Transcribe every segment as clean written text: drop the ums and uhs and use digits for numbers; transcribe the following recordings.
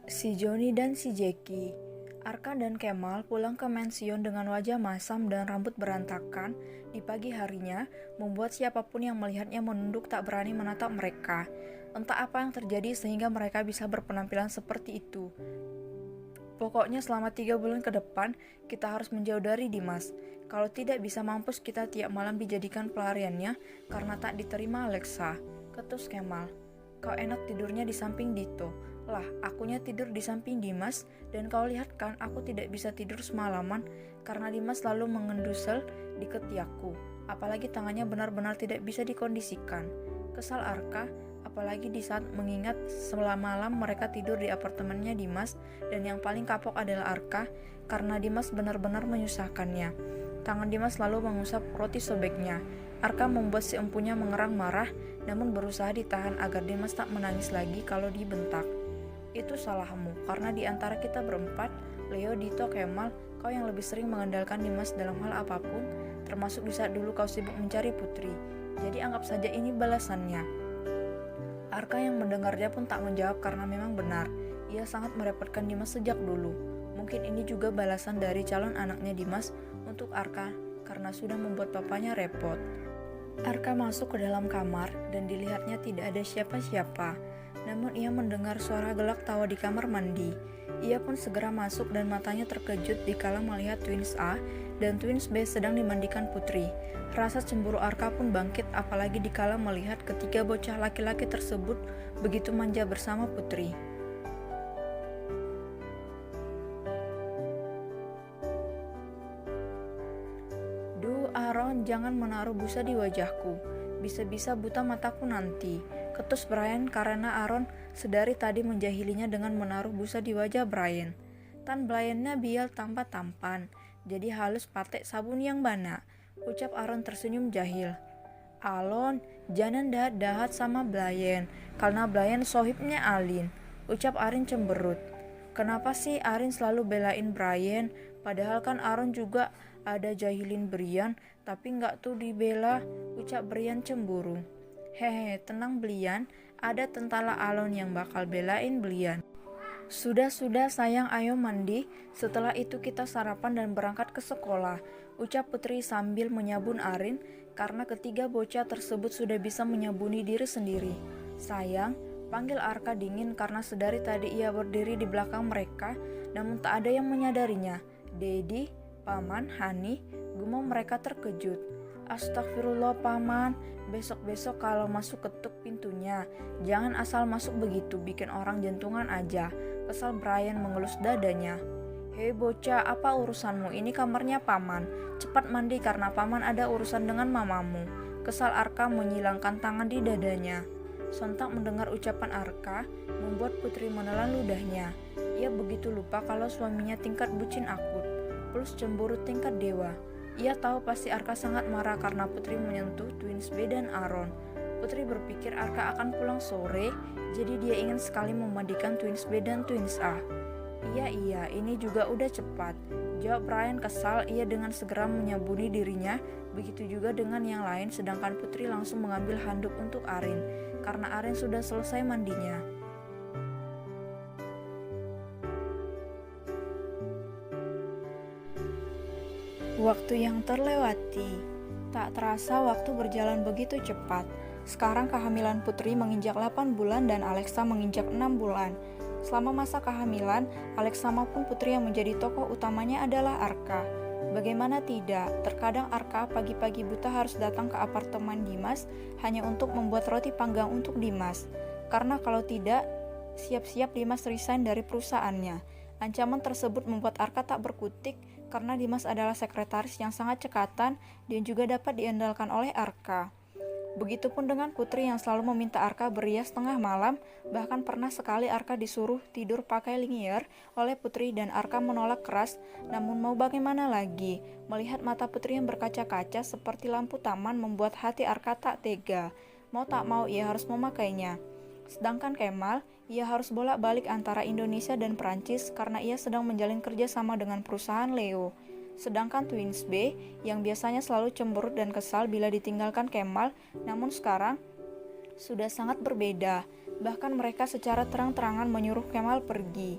Si Joni dan si Jackie, Arka dan Kemal pulang ke mansion dengan wajah masam dan rambut berantakan di pagi harinya, membuat siapapun yang melihatnya menunduk tak berani menatap mereka. Entah apa yang terjadi sehingga mereka bisa berpenampilan seperti itu. Pokoknya selama 3 bulan ke depan, kita harus menjauh dari Dimas. Kalau tidak bisa mampus kita tiap malam dijadikan pelariannya karena tak diterima Alexa. Ketus Kemal. Kau enak tidurnya di samping Dito. Lah, akunya tidur di samping Dimas, dan kau lihat kan aku tidak bisa tidur semalaman karena Dimas selalu mengendusel di ketiakku. Apalagi tangannya benar-benar tidak bisa dikondisikan. Kesal Arka, apalagi di saat mengingat semalam mereka tidur di apartemennya Dimas, dan yang paling kapok adalah Arka karena Dimas benar-benar menyusahkannya. Tangan Dimas selalu mengusap roti sobeknya. Arka membuat si empunya mengerang marah, namun berusaha ditahan agar Dimas tak menangis lagi kalau dibentak. Itu salahmu, karena di antara kita berempat, Leo, Dito, Kemal, kau yang lebih sering mengandalkan Dimas dalam hal apapun, termasuk di saat dulu kau sibuk mencari Putri. Jadi anggap saja ini balasannya. Arka yang mendengarnya pun tak menjawab karena memang benar, ia sangat merepotkan Dimas sejak dulu. Mungkin ini juga balasan dari calon anaknya Dimas untuk Arka karena sudah membuat papanya repot. Arka masuk ke dalam kamar dan dilihatnya tidak ada siapa-siapa. Namun ia mendengar suara gelak tawa di kamar mandi. Ia pun segera masuk dan matanya terkejut dikala melihat Twins A dan Twins B sedang dimandikan Putri. Rasa cemburu Arka pun bangkit apalagi dikala melihat ketiga bocah laki-laki tersebut begitu manja bersama Putri. Duh, Aaron, jangan menaruh busa di wajahku. Bisa-bisa buta mataku nanti. Ketus Brian karena Aaron sedari tadi menjahilinya dengan menaruh busa di wajah Brian. Tan Briannya bial tanpa tampan, jadi halus patek sabun yang bana. Ucap Aaron tersenyum jahil. Alon, jangan dahat sama Brian, karena Brian sohibnya Alin. Ucap Arin cemberut. Kenapa sih Arin selalu belain Brian? Padahal kan Aaron juga ada jahilin Brian, tapi nggak tuh dibela. Ucap Brian cemburu. Hehe, tenang Brian, ada tentara Alon yang bakal belain Brian. Sudah sayang, ayo mandi. Setelah itu kita sarapan dan berangkat ke sekolah. Ucap Putri sambil menyabun Arin karena ketiga bocah tersebut sudah bisa menyabuni diri sendiri. Sayang, panggil Arka dingin karena sedari tadi ia berdiri di belakang mereka, namun tak ada yang menyadarinya. Dedi, Paman, Hani, gumam mereka terkejut. Astagfirullah Paman, besok-besok kalau masuk ketuk pintunya. Jangan asal masuk begitu, bikin orang jantungan aja. Kesal Brian mengelus dadanya. Hei bocah, apa urusanmu? Ini kamarnya Paman. Cepat mandi karena Paman ada urusan dengan mamamu. Kesal Arka menyilangkan tangan di dadanya. Sontak mendengar ucapan Arka, membuat Putri menelan ludahnya. Ia begitu lupa kalau suaminya tingkat bucin akut, plus cemburu tingkat dewa. Ia tahu pasti Arka sangat marah karena Putri menyentuh Twins B dan Aaron. Putri berpikir Arka akan pulang sore, jadi dia ingin sekali memandikan Twins B dan Twins A. Iya, ini juga udah cepat. Jawab Brian kesal, ia dengan segera menyabuni dirinya, begitu juga dengan yang lain, sedangkan Putri langsung mengambil handuk untuk Arin, karena Arin sudah selesai mandinya. Waktu yang terlewati. Tak terasa waktu berjalan begitu cepat. Sekarang kehamilan Putri menginjak 8 bulan dan Alexa menginjak 6 bulan. Selama masa kehamilan, Alexa maupun Putri yang menjadi tokoh utamanya adalah Arka. Bagaimana tidak, terkadang Arka pagi-pagi buta harus datang ke apartemen Dimas hanya untuk membuat roti panggang untuk Dimas. Karena kalau tidak, siap-siap Dimas resign dari perusahaannya. Ancaman tersebut membuat Arka tak berkutik karena Dimas adalah sekretaris yang sangat cekatan dan juga dapat diandalkan oleh Arka. Begitupun dengan Putri yang selalu meminta Arka berias tengah malam, bahkan pernah sekali Arka disuruh tidur pakai linier oleh Putri dan Arka menolak keras, namun mau bagaimana lagi, melihat mata Putri yang berkaca-kaca seperti lampu taman membuat hati Arka tak tega, mau tak mau ia harus memakainya. Sedangkan Kemal, ia harus bolak-balik antara Indonesia dan Prancis karena ia sedang menjalin kerja sama dengan perusahaan Leo. Sedangkan Twins B, yang biasanya selalu cemberut dan kesal bila ditinggalkan Kemal, namun sekarang sudah sangat berbeda. Bahkan mereka secara terang-terangan menyuruh Kemal pergi.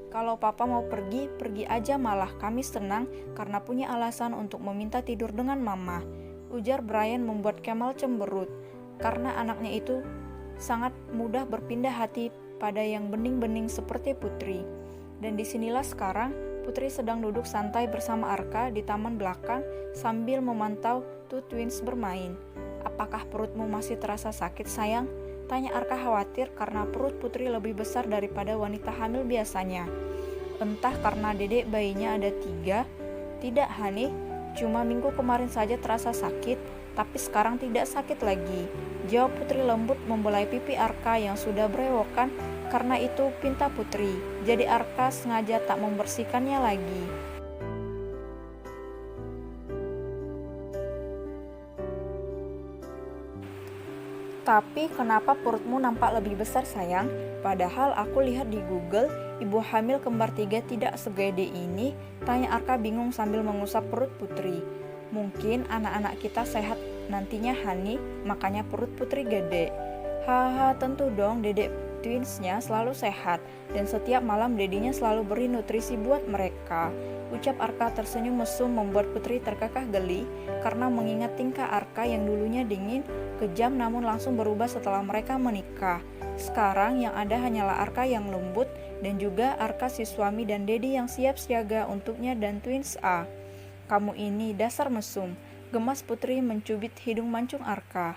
Kalau papa mau pergi, pergi aja malah kami senang karena punya alasan untuk meminta tidur dengan mama. Ujar Brian membuat Kemal cemberut, karena anaknya itu sangat mudah berpindah hati pada yang bening-bening seperti Putri. Dan disinilah sekarang Putri sedang duduk santai bersama Arka di taman belakang sambil memantau two twins bermain. Apakah perutmu masih terasa sakit sayang? Tanya Arka khawatir karena perut Putri lebih besar daripada wanita hamil biasanya. Entah karena dedek bayinya ada 3. Tidak Hani, cuma minggu kemarin saja terasa sakit, tapi sekarang tidak sakit lagi. Jawab Putri lembut membelai pipi Arka yang sudah berewokan. Karena itu pinta Putri, jadi Arka sengaja tak membersihkannya lagi. Tapi kenapa perutmu nampak lebih besar sayang? Padahal aku lihat di Google, ibu hamil kembar 3 tidak segede ini. Tanya Arka bingung sambil mengusap perut Putri. Mungkin anak-anak kita sehat nantinya Hani, makanya perut Putri gede. Haha, tentu dong, dedek twinsnya selalu sehat dan setiap malam dedinya selalu beri nutrisi buat mereka. Ucap Arka tersenyum mesum membuat Putri terkekeh geli karena mengingat tingkah Arka yang dulunya dingin, kejam namun langsung berubah setelah mereka menikah. Sekarang yang ada hanyalah Arka yang lembut dan juga Arka si suami dan Dedi yang siap siaga untuknya dan twins A. Kamu ini dasar mesum, gemas Putri mencubit hidung mancung Arka.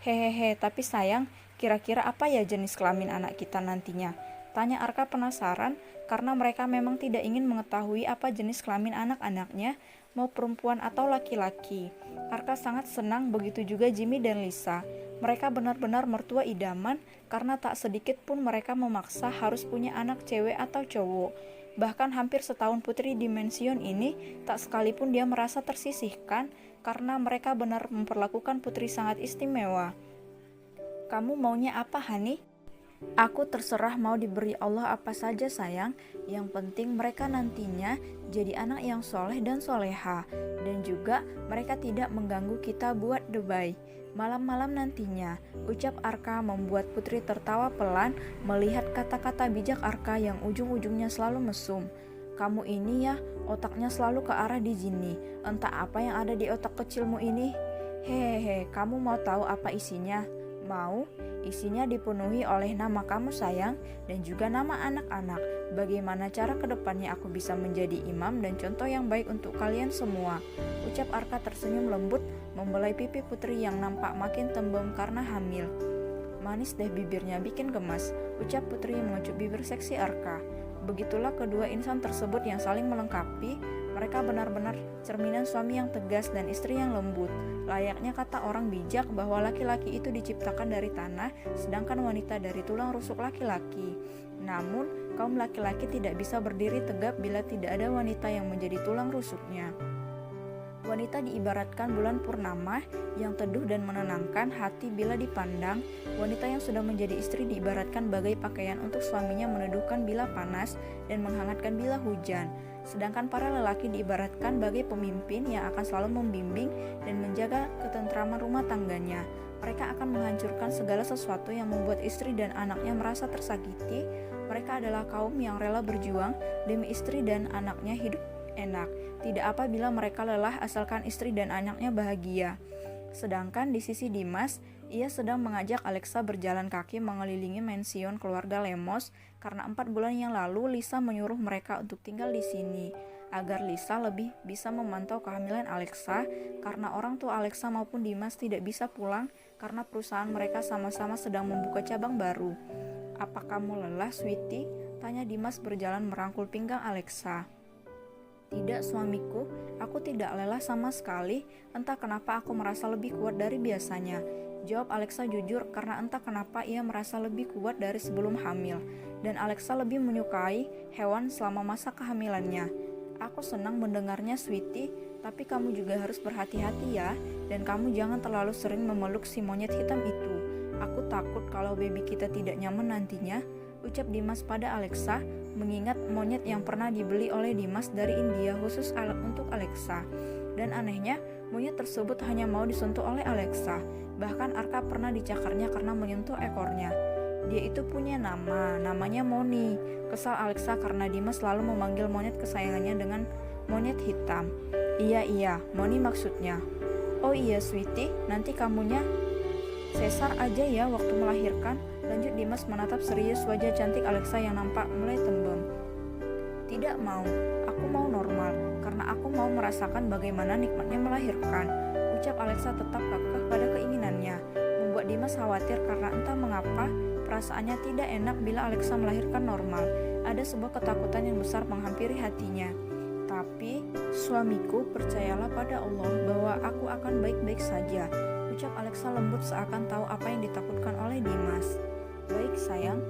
Hehehe, tapi sayang, kira-kira apa ya jenis kelamin anak kita nantinya? Tanya Arka penasaran karena mereka memang tidak ingin mengetahui apa jenis kelamin anak-anaknya, mau perempuan atau laki-laki. Arka sangat senang, begitu juga Jimmy dan Lisa. Mereka benar-benar mertua idaman karena tak sedikit pun mereka memaksa harus punya anak cewek atau cowok. Bahkan hampir setahun Putri di pensiun ini, tak sekalipun dia merasa tersisihkan karena mereka benar memperlakukan Putri sangat istimewa. Kamu maunya apa, Hani? Aku terserah mau diberi Allah apa saja sayang, yang penting mereka nantinya jadi anak yang soleh dan soleha, dan juga mereka tidak mengganggu kita buat debai malam-malam nantinya. Ucap Arka membuat Putri tertawa pelan melihat kata-kata bijak Arka yang ujung-ujungnya selalu mesum. Kamu ini ya, otaknya selalu ke arah di sini, entah apa yang ada di otak kecilmu ini. Hehehe, kamu mau tahu apa isinya? Mau? Isinya dipenuhi oleh nama kamu sayang dan juga nama anak-anak. Bagaimana cara kedepannya aku bisa menjadi imam dan contoh yang baik untuk kalian semua. Ucap Arka tersenyum lembut membelai pipi Putri yang nampak makin tembem karena hamil. Manis deh bibirnya bikin gemas. Ucap Putri mengecup bibir seksi Arka. Begitulah kedua insan tersebut yang saling melengkapi. Mereka benar-benar cerminan suami yang tegas dan istri yang lembut. Layaknya kata orang bijak bahwa laki-laki itu diciptakan dari tanah, sedangkan wanita dari tulang rusuk laki-laki. Namun, kaum laki-laki tidak bisa berdiri tegap bila tidak ada wanita yang menjadi tulang rusuknya. Wanita diibaratkan bulan purnama yang teduh dan menenangkan hati bila dipandang. Wanita yang sudah menjadi istri diibaratkan bagai pakaian untuk suaminya meneduhkan bila panas dan menghangatkan bila hujan. Sedangkan para lelaki diibaratkan bagai pemimpin yang akan selalu membimbing dan menjaga ketentraman rumah tangganya. Mereka akan menghancurkan segala sesuatu yang membuat istri dan anaknya merasa tersakiti. Mereka adalah kaum yang rela berjuang demi istri dan anaknya hidup enak. Tidak apa bila mereka lelah asalkan istri dan anaknya bahagia. Sedangkan di sisi Dimas, ia sedang mengajak Alexa berjalan kaki mengelilingi mansion keluarga Lemos karena 4 bulan yang lalu Lisa menyuruh mereka untuk tinggal di sini agar Lisa lebih bisa memantau kehamilan Alexa karena orang tua Alexa maupun Dimas tidak bisa pulang karena perusahaan mereka sama-sama sedang membuka cabang baru. Apa kamu lelah, sweetie? Tanya Dimas berjalan merangkul pinggang Alexa. Tidak suamiku, aku tidak lelah sama sekali, entah kenapa aku merasa lebih kuat dari biasanya. Jawab Alexa jujur karena entah kenapa ia merasa lebih kuat dari sebelum hamil. Dan Alexa lebih menyukai hewan selama masa kehamilannya. Aku senang mendengarnya sweetie, tapi kamu juga harus berhati-hati ya. Dan kamu jangan terlalu sering memeluk si monyet hitam itu. Aku takut kalau baby kita tidak nyaman nantinya. Ucap Dimas pada Alexa, mengingat monyet yang pernah dibeli oleh Dimas dari India khusus untuk Alexa. Dan anehnya, monyet tersebut hanya mau disentuh oleh Alexa. Bahkan Arka pernah dicakarnya karena menyentuh ekornya. Dia itu punya namanya Moni. Kesal Alexa karena Dimas selalu memanggil monyet kesayangannya dengan monyet hitam. Iya, Moni maksudnya. Oh iya sweetie, nanti kamunya sesar aja ya waktu melahirkan. Lanjut Dimas menatap serius wajah cantik Alexa yang nampak mulai tembem. Tidak mau, aku mau normal, karena aku mau merasakan bagaimana nikmatnya melahirkan. Ucap Alexa tetap kekeh pada keinginannya, membuat Dimas khawatir karena entah mengapa perasaannya tidak enak bila Alexa melahirkan normal. Ada sebuah ketakutan yang besar menghampiri hatinya. Tapi, suamiku, percayalah pada Allah bahwa aku akan baik-baik saja. Ucap Alexa lembut seakan tahu apa yang ditakutkan oleh Dimas. Baik sayang.